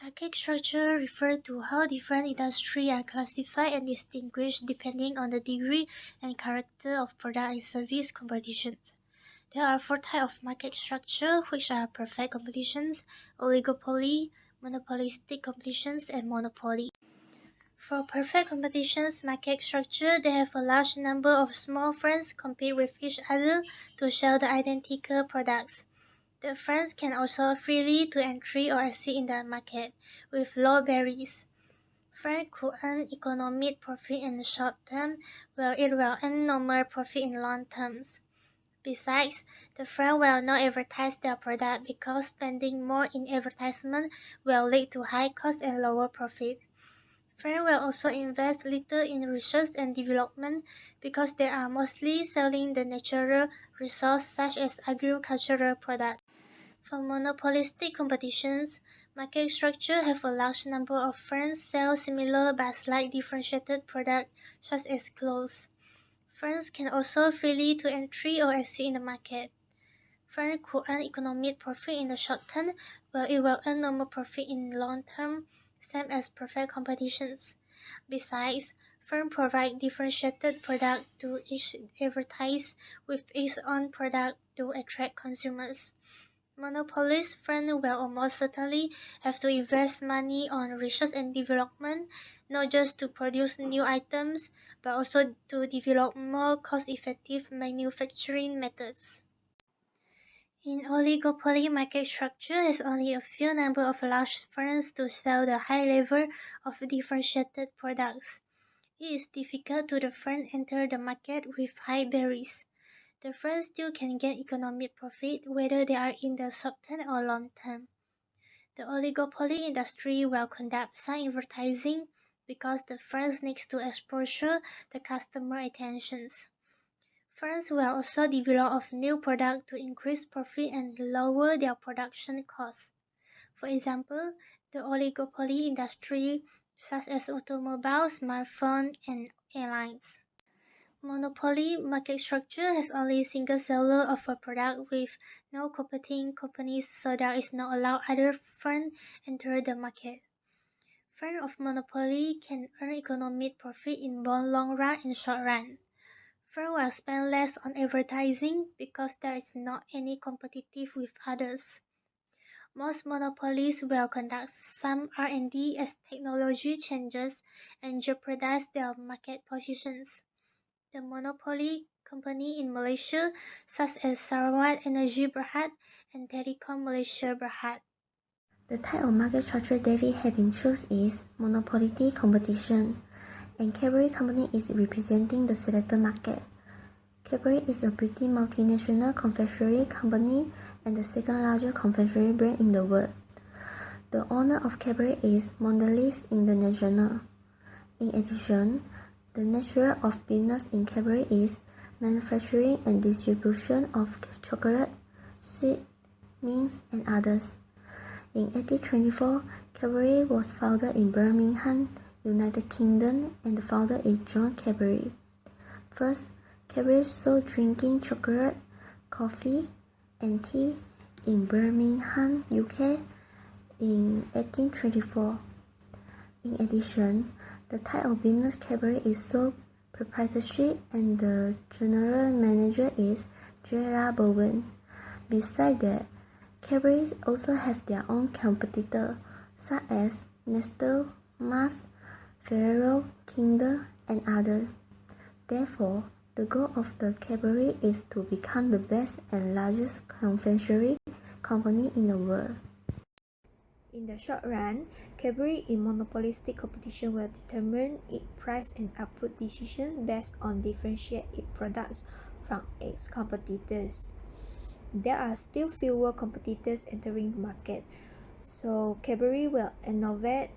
Market structure refers to how different industries are classified and distinguished depending on the degree and character of product and service competitions. There are four types of market structure, which are perfect competitions, oligopoly, monopolistic competitions, and monopoly. For perfect competitions market structure, they have a large number of small firms compete with each other to sell the identical products. The firms can also freely to entry or exit in the market with low barriers. Firms could earn economic profit in the short term, while it will earn normal profit in long terms. Besides, the firm will not advertise their product because spending more in advertisement will lead to high costs and lower profit. Firms will also invest little in research and development because they are mostly selling the natural resource such as agricultural products. For monopolistic competitions, market structure have a large number of firms sell similar but slightly differentiated products such as clothes. Firms can also freely to entry or exit in the market. Firms could earn economic profit in the short term, while it will earn normal profit in the long term, same as perfect competitions. Besides, firms provide differentiated products to each advertise with its own product to attract consumers. Monopolist firms will almost certainly have to invest money on research and development, not just to produce new items, but also to develop more cost-effective manufacturing methods. In oligopoly market structure has only a few number of large firms to sell the high level of differentiated products. It is difficult to the firm enter the market with high barriers. The firms still can get economic profit whether they are in the short term or long term. The oligopoly industry will conduct some advertising because the firms needs to exposure the customer attentions. Firms will also develop new products to increase profit and lower their production costs. For example, the oligopoly industry such as automobiles, smartphones, and airlines. Monopoly market structure has only a single seller of a product with no competing companies, so there is not allowed other firms enter the market. Firms of monopoly can earn economic profit in both long run and short run. Firms will spend less on advertising because there is not any competitive with others. Most monopolies will conduct some R&D as technology changes and jeopardize their market positions. The monopoly company in Malaysia, such as Sarawak Energy Berhad and Telekom Malaysia Berhad. The type of market structure David has been chosen is monopolistic competition, and Cadbury Company is representing the selected market. Cadbury is a British multinational confectionery company and the second largest confectionery brand in the world. The owner of Cadbury is Mondelez International. In addition, the nature of business in Cadbury is manufacturing and distribution of chocolate, sweets, mints, and others. In 1824, Cadbury was founded in Birmingham, United Kingdom, and the founder is John Cadbury. First, Cadbury sold drinking chocolate, coffee, and tea in Birmingham, UK in 1824. In addition, the type of business Cadbury is so proprietary and the general manager is Gerard Bowen. Besides that, Cadbury also have their own competitors such as Nestle, Mars, Ferrero, Kinder, and others. Therefore, the goal of the Cadbury is to become the best and largest confectionery company in the world. In the short run, Cadbury in monopolistic competition will determine its price and output decisions based on differentiate its products from its competitors. There are still fewer competitors entering the market, so Cadbury will innovate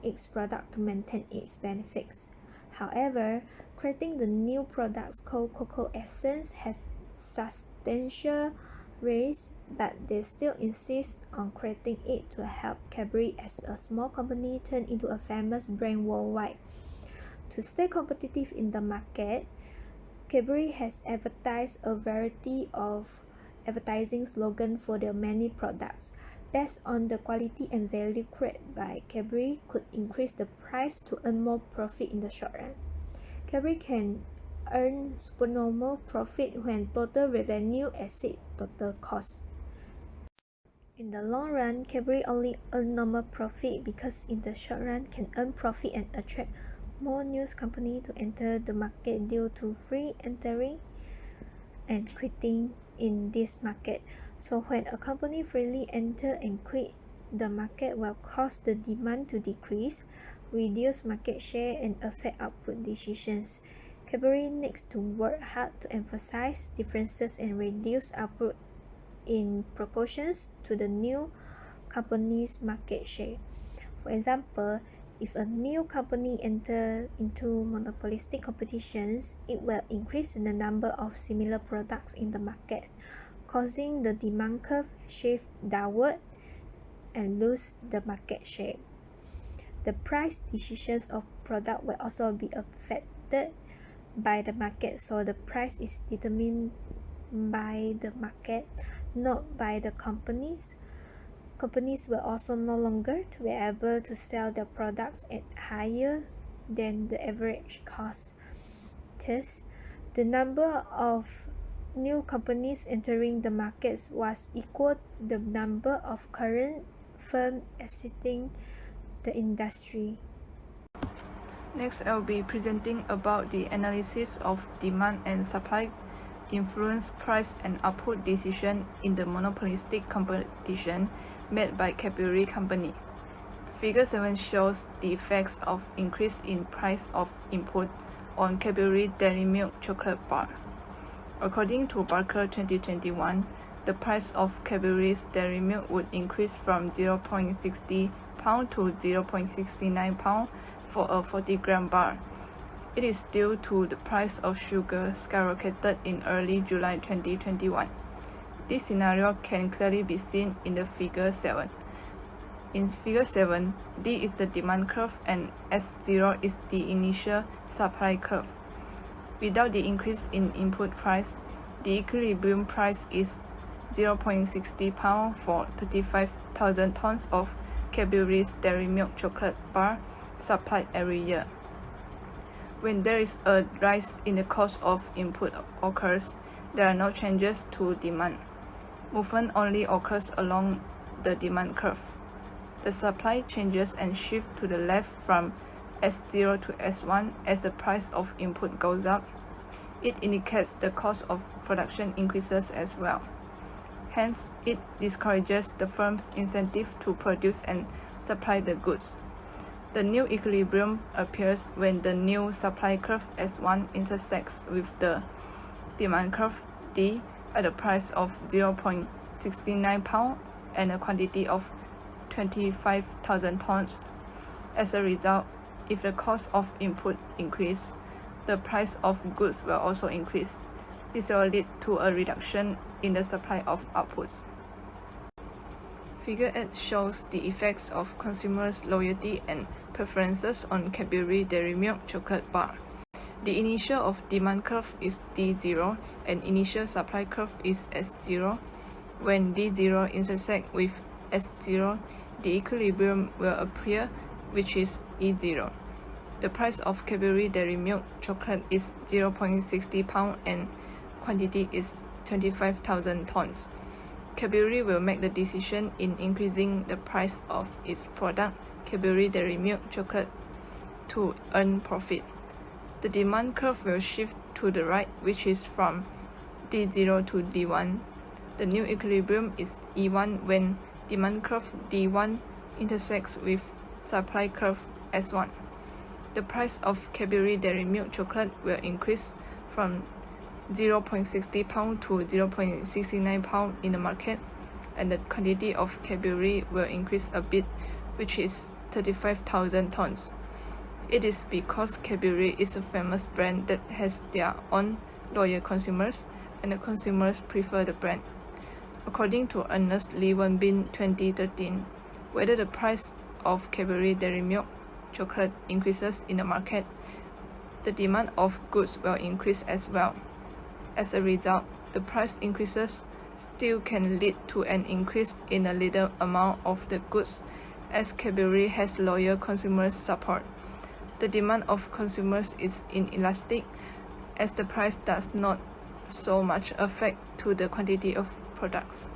its product to maintain its benefits. However, creating the new products called Cocoa Essence have substantial risks, but they still insist on creating it to help Cadbury as a small company turn into a famous brand worldwide. To stay competitive in the market, Cadbury has advertised a variety of advertising slogans for their many products, based on the quality and value created by Cadbury could increase the price to earn more profit in the short run. Cadbury can earn supernormal profit when total revenue exceeds total cost. In the long run, Cadbury only earn normal profit because in the short run can earn profit and attract more new companies to enter the market due to free entering and quitting in this market. So when a company freely enter and quit, the market will cause the demand to decrease, reduce market share, and affect output decisions. Cadbury needs to work hard to emphasize differences and reduce output in proportions to the new company's market share. For example, if a new company enters into monopolistic competitions, it will increase the number of similar products in the market, causing the demand curve shift downward and lose the market share. The price decisions of product will also be affected by the market, so the price is determined by the market, not by the companies. Companies will also no longer be able to sell their products at higher than the average cost. Thus, the number of new companies entering the markets was equal to the number of current firms exiting the industry. Next, I'll be presenting about the analysis of demand and supply influence price and output decision in the monopolistic competition made by Cadbury Company. Figure 7 shows the effects of increase in price of input on Cadbury Dairy Milk chocolate bar. According to Barker 2021, the price of Cadbury's dairy milk would increase from £0.60 to £0.69 for a 40-gram bar. It is due to the price of sugar skyrocketed in early July 2021. This scenario can clearly be seen in the figure 7. In figure 7, D is the demand curve and S0 is the initial supply curve. Without the increase in input price, the equilibrium price is £0.60 for 35,000 tons of Cadbury's dairy milk chocolate bar supplied every year. When there is a rise in the cost of input occurs, there are no changes to demand. Movement only occurs along the demand curve. The supply changes and shift to the left from S0 to S1 as the price of input goes up. It indicates the cost of production increases as well. Hence, it discourages the firm's incentive to produce and supply the goods. The new equilibrium appears when the new supply curve S1 intersects with the demand curve D at a price of £0.69 and a quantity of 25,000 tons. As a result, if the cost of input increase, the price of goods will also increase. This will lead to a reduction in the supply of outputs. Figure 8 shows the effects of consumers' loyalty and preferences on Cadbury Dairy Milk chocolate bar. The initial of demand curve is D0 and initial supply curve is S0. When D0 intersect with S0, the equilibrium will appear, which is E0. The price of Cadbury Dairy Milk chocolate is £0.60 and quantity is 25,000 tons. Cadbury will make the decision in increasing the price of its product, Cadbury Dairy Milk chocolate, to earn profit. The demand curve will shift to the right, which is from D0 to D1. The new equilibrium is E1 when demand curve D1 intersects with supply curve S1. The price of Cadbury Dairy Milk chocolate will increase from £0.60 to £0.69 in the market, and the quantity of Cadbury will increase a bit, which is 35,000 tons. It is because Cadbury is a famous brand that has their own loyal consumers, and the consumers prefer the brand. According to Ernest Lewonbin 2013, whether the price of Cadbury Dairy Milk chocolate increases in the market, the demand of goods will increase as well. As a result, the price increases still can lead to an increase in a little amount of the goods, as Cadbury has loyal consumer support. The demand of consumers is inelastic, as the price does not so much affect to the quantity of products.